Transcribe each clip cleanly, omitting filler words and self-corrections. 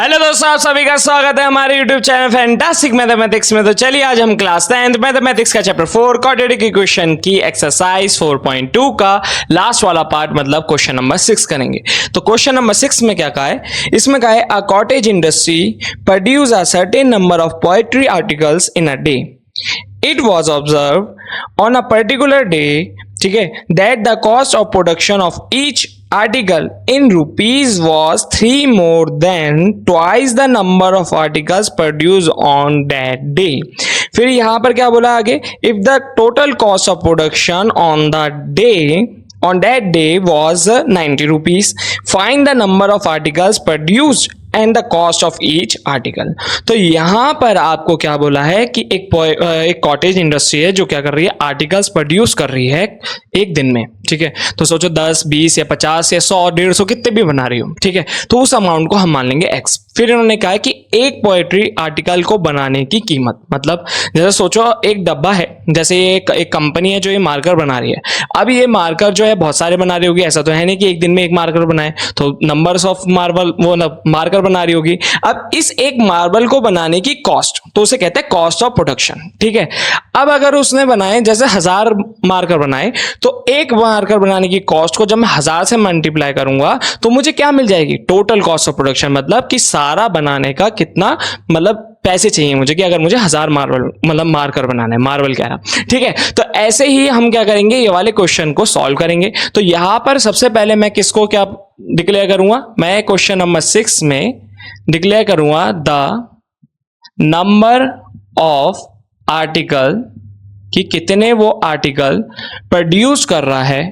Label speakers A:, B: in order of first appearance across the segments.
A: Hello दोस्तों, आप सभी का स्वागत है हमारे YouTube चैनल फैंटास्टिक मैथमेटिक्स में। तो चलिए आज हम क्लास 10th मैथमेटिक्स का चैप्टर 4 क्वाड्रेटिक इक्वेशन की एक्सरसाइज 4.2 का लास्ट वाला पार्ट मतलब क्वेश्चन नंबर 6 करेंगे। तो क्वेश्चन नंबर 6 में क्या कहा है, इसमें कहा है a cottage industry produce a certain number of poetry articles in a day. It was observe on a particular day, ठीक है, that the cost of production of each article in rupees was 3 more than twice the number of articles produced on that day। फिर यहां पर क्या बोला आगे, if the total cost of production on that day was 90 rupees, find the number of articles produced and the cost of each article. तो यहां पर आपको क्या बोला है कि एक कॉटेज इंडस्ट्री है जो क्या कर रही है, आर्टिकल्स प्रोड्यूस कर रही है एक दिन में, ठीक है। तो सोचो 10, 20 या 50 या 100, 150 कितने भी बना रही हो, ठीक है। तो उस अमाउंट को हम मान लेंगे एक्स। फिर इन्होंने कहा कि एक पोएट्री आर्टिकल को बनाने की कीमत, मतलब जैसे सोचो एक डब्बा है, जैसे एक कंपनी है जो ये मार्कर बना रही है। अब ये मार्कर जो है बहुत सारे बना रही होगी, ऐसा तो है नहीं कि एक दिन में एक मार्कर बनाए, तो नंबर्स ऑफ मार्बल वो मार्कर बना रही होगी। अब इस एक मार्बल को बनाने की कॉस्ट, तो उसे कहते हैं कॉस्ट ऑफ प्रोडक्शन, ठीक है। अब अगर उसने बनाए जैसे 1000 मार्कर बनाए, तो एक मार्कर बनाने की कॉस्ट को जब मैं 1000 से मल्टीप्लाई करूंगा तो मुझे क्या मिल जाएगी, टोटल कॉस्ट ऑफ प्रोडक्शन, मतलब कि सारा बनाने का कितना मतलब पैसे चाहिए मुझे, कि अगर मुझे 1000 मार्बल मतलब मार्कर बनाना है, मार्बल कह रहा, ठीक है। तो ऐसे ही हम क्या करेंगे, ये वाले क्वेश्चन को सॉल्व करेंगे। तो यहां पर सबसे पहले मैं किसको क्या डिक्लेयर करूंगा, मैं क्वेश्चन नंबर 6 में डिक्लेयर करूंगा द नंबर ऑफ आर्टिकल, कि कितने वो आर्टिकल प्रोड्यूस कर रहा है,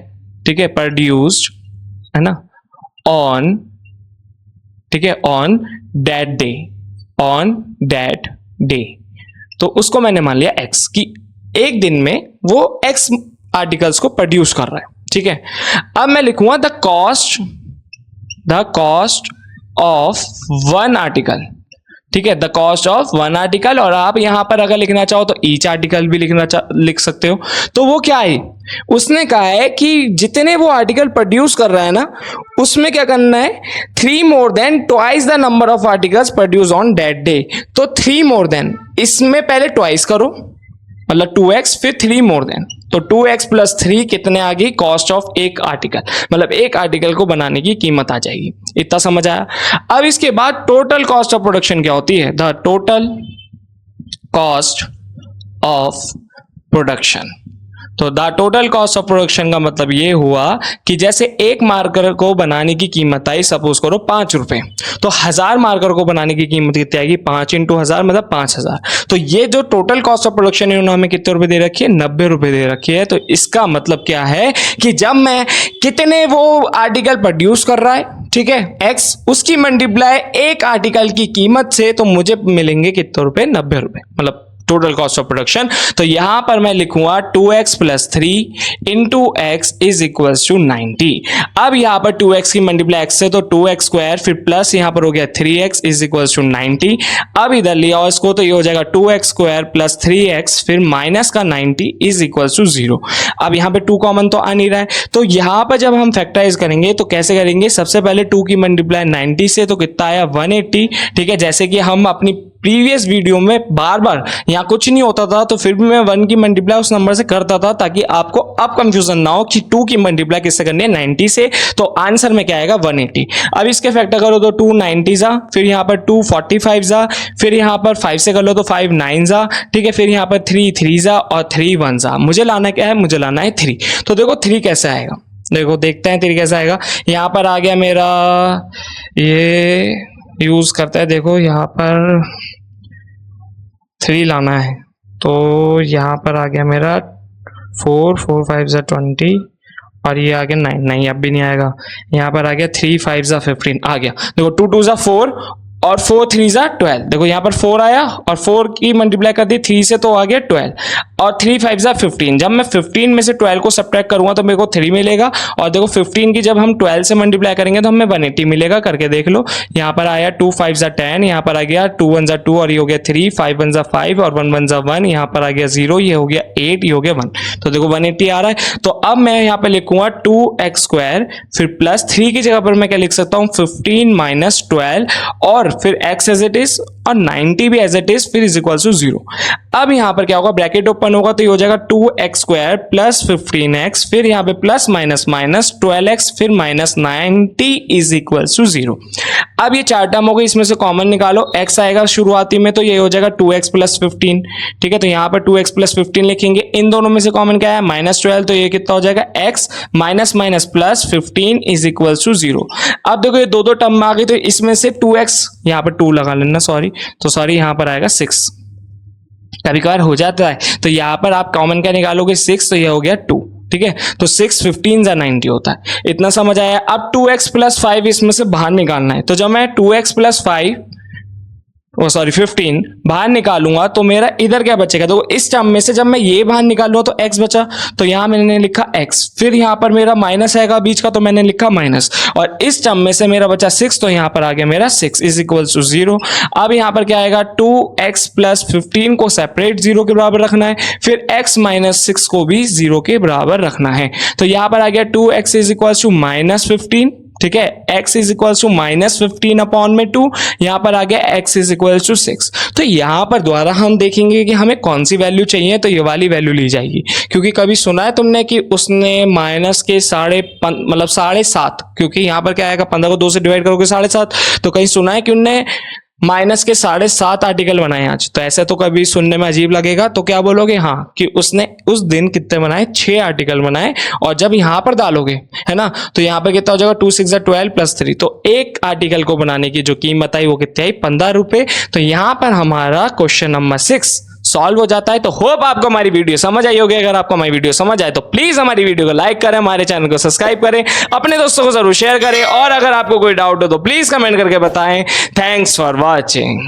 A: ठीक है, प्रोड्यूस्ड है ना, ऑन, ठीक है, on that day, on that day. तो उसको मैंने मान लिया एक्स, कि एक दिन में वो एक्स आर्टिकल्स को प्रोड्यूस कर रहा है, ठीक है। अब मैं लिखूंगा the cost of one article, ठीक है, the cost of one article. और आप यहां पर अगर लिखना चाहो तो ईच आर्टिकल भी लिख सकते हो। तो वो क्या है, उसने कहा है कि जितने वो आर्टिकल प्रोड्यूस कर रहा है ना, उसमें क्या करना है, 3 more than twice the number of articles produced on that day। तो 3 more than, इसमें पहले ट्वाइस करो मतलब 2x, फिर 3 more than, तो 2x + 3 कितने आ गई, कॉस्ट ऑफ एक आर्टिकल, मतलब एक आर्टिकल को बनाने की कीमत आ जाएगी। इतना समझ आया। अब इसके बाद टोटल कॉस्ट ऑफ प्रोडक्शन क्या होती है, the total cost of production. तो the total cost of production का मतलब ये हुआ कि जैसे एक मार्कर को बनाने की कीमत आई, सपोज करो 5 रुपए, तो 1000 मार्कर को बनाने की कीमत कितनी आएगी, 5 × 1000 मतलब 5000। तो ये जो टोटल कॉस्ट ऑफ प्रोडक्शन है, उन्होंने हमें कितने रुपए दे रखी है, 90 रुपए दे रखी है। तो इसका मतलब क्या है कि जब मैं कितने वो आर्टिकल प्रोड्यूस कर रहा है, ठीक है, एक्स, उसकी मल्टीप्लाई एक आर्टिकल की कीमत से, तो मुझे मिलेंगे कितने रुपए, 90 रुपए, मतलब टोटल कॉस्ट ऑफ प्रोडक्शन। तो यहां पर मैं लिखूंगा 2x + 3 × x = 90। अब यहां पर 2x की मल्टीप्लाई x से, तो 2x², फिर प्लस यहां पर हो गया 3x = 90। अब इधर लिया इसको, तो ये हो जाएगा 2x² + 3x, फिर माइनस का 90 = 0। अब यहां पे 2 कॉमन तो आ नहीं रहा है, तो यहां पर जब हम फैक्टराइज करेंगे तो कैसे करेंगे, सबसे पहले 2 की मल्टीप्लाई 90 से, तो कितना आया 180, ठीक है। जैसे कि हम अपनी प्रीवियस वीडियो में बार बार यहाँ कुछ नहीं होता था, तो फिर भी मैं 1 की मल्टीप्लाई उस नंबर से करता था, ताकि आपको अब कंफ्यूजन ना हो कि 2 की मल्टीप्लाई किससे करनी है, 90 से। तो आंसर में क्या आएगा, 180। अब इसके फैक्टर करो तो 2 90 जा, फिर यहाँ पर 2 45 जा, फिर यहाँ पर 5 से कर लो तो 5 9 जा, ठीक है, फिर यहाँ पर 3 3 जा और 3 1 जा। मुझे लाना क्या है, मुझे लाना है 3। तो देखो 3 कैसे आएगा, देखो देखते हैं 3 कैसे आएगा। यहाँ पर आ गया मेरा, ये यूज करता है, देखो यहाँ पर 3 लाना है, तो यहाँ पर आ गया मेरा 4 4 5 20, और ये आ गया 9 नहीं, अब भी नहीं आएगा। यहाँ पर आ गया 3 5 15 आ गया। देखो 2 2 4 और 4 3 12। देखो यहाँ पर 4 आया और 4 की मल्टीप्लाई कर दी 3 से, तो आ गया 12, और 3 5 15। जब मैं 15 में से 12 को सब्ट्रैक्ट करूंगा तो मेरे को 3 मिलेगा, और देखो 15 की जब हम 12 से मल्टीप्लाई करेंगे तो हमें 180 मिलेगा। करके देख लो, यहाँ पर आया 2 5 10, यहाँ पर आ गया 2 1 2, और ये हो गया 3, 5 1 5, और 1 1 1, यहाँ पर आ गया 0, ये हो गया 8, ये हो गया 1। तो देखो 180 आ रहा है। तो अब मैं यहाँ पे लिखूंगा 2x², फिर प्लस 3 की जगह पर मैं क्या लिख सकता हूँ, 15 - 12, और और फिर x एज इट इज और 90 भी एज इट इज, फिर इज इक्वल टू 0। अब यहां पर क्या होगा, ब्रैकेट ओपन होगा तो ये हो जाएगा 2x स्क्वायर प्लस 15x, फिर यहाँ पे प्लस माइनस माइनस 12x, फिर माइनस 90 इज इक्वल टू 0। अब ये चार टर्म हो गई, इसमें से कॉमन निकालो, x आएगा शुरुआती में तो ये हो जाएगा 2x प्लस 15, ठीक है। तो यहाँ पर 2x प्लस 15 लिखेंगे, इन दोनों में से कॉमन क्या है, माइनस 12, तो ये कितना हो जाएगा x minus minus plus 15 is equal to 0। अब देखो ये दो दो टर्म में आ गई, तो इसमें से 2x, यहाँ पर 2 लगा लेना, सॉरी यहाँ पर आएगा 6, कभी कभार हो जाता है। तो यहाँ पर आप कॉमन क्या निकालोगे 6, तो ये हो गया 2, ठीक है। तो 6 15 जा 90 होता है, इतना समझ आया। अब 2x प्लस 5 इसमें से बाहर निकालना है, तो जब मैं 2x प्लस 15 बाहर निकालूंगा तो मेरा इधर क्या बचेगा, तो इस टर्म में से जब मैं ये बाहर निकालूंगा तो x बचा, तो यहां मैंने लिखा x, फिर यहां पर मेरा माइनस आएगा बीच का तो मैंने लिखा माइनस, और इस टर्म में से मेरा बचा 6, तो यहां पर आ गया मेरा 6 इज इक्वल टू 0। अब यहां पर क्या आएगा, 2x प्लस 15 को सेपरेट 0 के बराबर रखना है, फिर x माइनस 6 को भी 0 के बराबर रखना है। तो यहां पर आ गया 2x is equal to minus 15, ठीक है। x is equal to minus 15 upon में 2, यहां पर आ गया x इज इक्वल टू 6। तो यहां पर दोबारा हम देखेंगे कि हमें कौन सी वैल्यू चाहिए, तो ये वाली वैल्यू ली जाएगी, क्योंकि कभी सुना है तुमने कि उसने माइनस के 7.5, क्योंकि यहां पर क्या आएगा, 15 को 2 से डिवाइड करोगे 7.5, तो कहीं सुना है कि उनने माइनस के 7.5 आर्टिकल बनाए आज, तो ऐसे तो कभी सुनने में अजीब लगेगा, तो क्या बोलोगे, हाँ कि उसने उस दिन कितने बनाए, 6 आर्टिकल बनाए। और जब यहां पर डालोगे, है ना, तो यहां पर कितना हो जाएगा, 2 6 12 प्लस 3, तो एक आर्टिकल को बनाने की जो कीमत आई वो कितनी आई, 15 रुपए। तो यहां पर हमारा क्वेश्चन नंबर 6 सॉल्व हो जाता है। तो होप आपको हमारी वीडियो समझ आई होगी। अगर आपको हमारी वीडियो समझ आए तो प्लीज हमारी वीडियो को लाइक करें, हमारे चैनल को सब्सक्राइब करें, अपने दोस्तों को जरूर शेयर करें, और अगर आपको कोई डाउट हो तो प्लीज कमेंट करके बताएं। Thanks for watching.